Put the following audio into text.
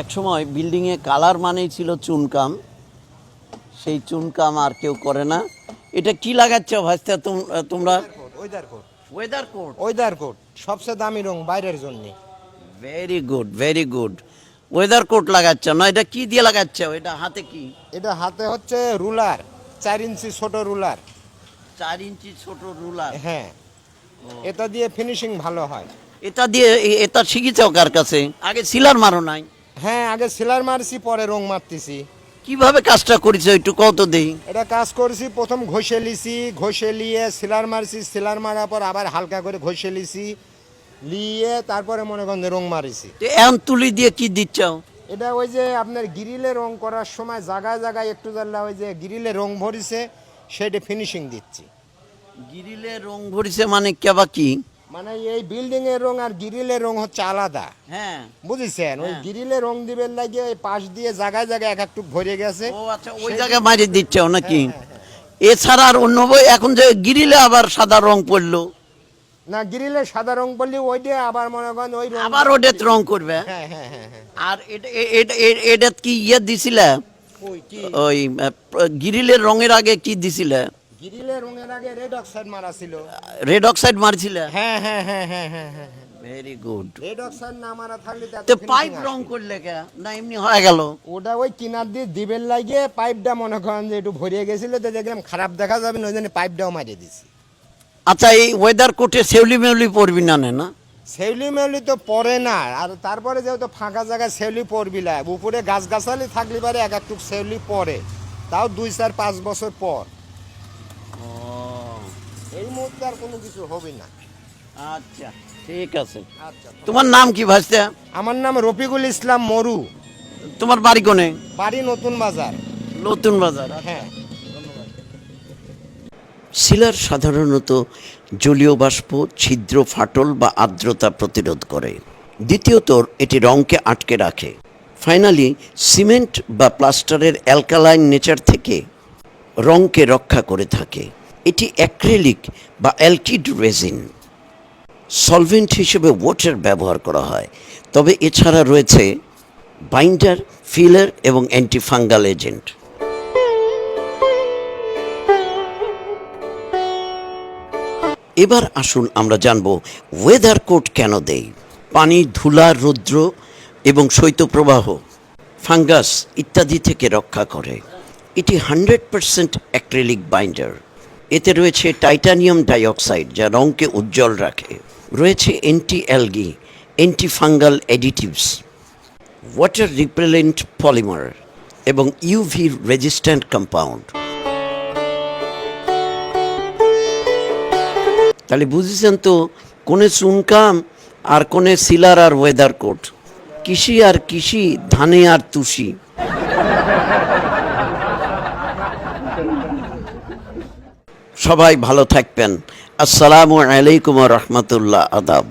একসময় বিল্ডিংয়ে কালার মানেই ছিল চুনকাম, সেই চুনকাম আর কেউ করে না। এটা কি লাগাচ্ছ ভাইস্তা তোমরা? Weather coat. Weather coat. Weather coat সবচেয়ে দামি রং বাইরের জন্য। Very good, very good. Weather coat লাগাচ্ছ না? এটা কি দিয়ে লাগাচ্ছ? এটা হাতে কি? এটা হাতে হচ্ছে রুলার, 4 ইঞ্চি ছোট রুলার। 4 ইঞ্চি ছোট রুলার। হ্যাঁ, এটা দিয়ে ফিনিশিং ভালো হয়। এটা শিখেছ কার কাছে? আগে সিলার মারো নাই? হ্যাঁ, আগে সিলার মারছি, পরে রং মারতেছি। কিভাবে কাজটা করেছো একটু কত দেই? এটা কাজ করেছি, প্রথম ঘষে লিছি, ঘষে লিয়ে সিলার মারছি, সিলার মারার পর আবার হালকা করে ঘষে লিছি, লিয়ে তারপরে মনে করেন রং মারিছি। এখন তুলি দিয়ে কি দিচ্ছ? এটা ওই যে আপনার গ্রিলে রং করার সময় জায়গায় জায়গায় একটু জানলা ওই যে গ্রিলে রং ভরিছে সেটা ফিনিশিং দিচ্ছি। গ্রিলে রং ভরিছে মানে কেবা কি? মানে এই বিল্ডিং এর রং আর গ্রিলের রং হচ্ছে আলাদা। হ্যাঁ, বুঝেছেন? ওই হ্যাঁ। গ্রিলে রং দিবেন লাগে ওই পাশ দিয়ে জায়গায় জায়গায় এক একটু ভরে গেছে। ও আচ্ছা, ওই জায়গায় মারি দিচ্ছ নাকি? হ্যাঁ। এছাড়া আর অন্য বই এখন যে গ্রিলে আবার সাদা রং পড়লো? না, গ্রিলে সাদা রং পড়লে ওইটা আবার মনে করেন ওই রং আবার ওটা রং করবে? হ্যাঁ হ্যাঁ হ্যাঁ হ্যাঁ। আর এটা কি ইয়ে দিছিলে? ওই কি ওই গ্রিলের রঙের আগে কি দিছিলে? গ্রিলে রঙের আগে রেড অক্সাইড মারা ছিল। রেড অক্সাইড মারছিলে? হ্যাঁ হ্যাঁ হ্যাঁ হ্যাঁ হ্যাঁ হ্যাঁ। Very good. রেড অক্সাইড না মারা থাকলে তো পাইপ রং করলে কে? না এমনি হয়ে গেল? ওটা ওই কিনার দিয়ে দিবেন লাগে পাইপটা মনে করেন যে একটু ভরিয়ে গেছিল, তো দেখলাম খারাপ দেখা যাবে না, ওই জন্য পাইপটাও মারিয়ে দিছি। আচ্ছা, এই ওয়েদার কোটে সেউলি মেউলি পড়বি না? না, সেউলি মেউলি তো পরে না। আর তারপরে যেহেতু ফাঁকা জায়গায় সেউলি পড়বি না, উপরে গাছগাছালি থাকলে পারে এক একটু সেউলি পরে, তাও 2-4-5 বছর পর। এই মুহূর্তে আর কোনো কিছু হবে না। আচ্ছা ঠিক আছে। আচ্ছা, তোমার নাম কি ভাইস্তা? আমার নাম রফিকুল ইসলাম মরু। তোমার বাড়ি কোনে? বাড়ি নতুন বাজার। নতুন বাজার। হ্যাঁ। সিলার সাধারণত জলীয় বাষ্প, ছিদ্র, ফাটল বা আর্দ্রতা প্রতিরোধ করে। দ্বিতীয়ত এটি রঙকে আটকে রাখে। ফাইনালি সিমেন্ট বা প্লাস্টারের অ্যালকালাইন নেচার থেকে রঙকে রক্ষা করে থাকে। এটি অ্যাক্রিলিক বা অ্যালকিড রেজিন। সলভেন্ট হিসেবে ওয়াটার ব্যবহার করা হয়, তবে এছাড়া রয়েছে বাইন্ডার, ফিলার এবং অ্যান্টিফাঙ্গাল এজেন্ট। এবার আসুন আমরা জানব ওয়েদার কোট কেন দেই। পানি, ধুলা, রৌদ্র এবং শৈত্যপ্রবাহ, ফাঙ্গাস ইত্যাদি থেকে রক্ষা করে। এটি 100% অ্যাক্রিলিক বাইন্ডার। এতে রয়েছে টাইটানিয়াম ডাইঅক্সাইড, যা রঙকে উজ্জ্বল রাখে। রয়েছে anti algae, antifungal additives, water repellent polymer এবং ইউভি রেজিস্ট্যান্ট কম্পাউন্ড। তাহলে বুঝেছেন তো, কোনে চুনকাম আর কোনে সিলার আর ওয়েদার কোট। কৃষি আর কৃষি, ধানে আর তুষি। সবাই ভালো থাকবেন। আসসালামু আলাইকুম ওয়া রাহমাতুল্লাহ। আদাব।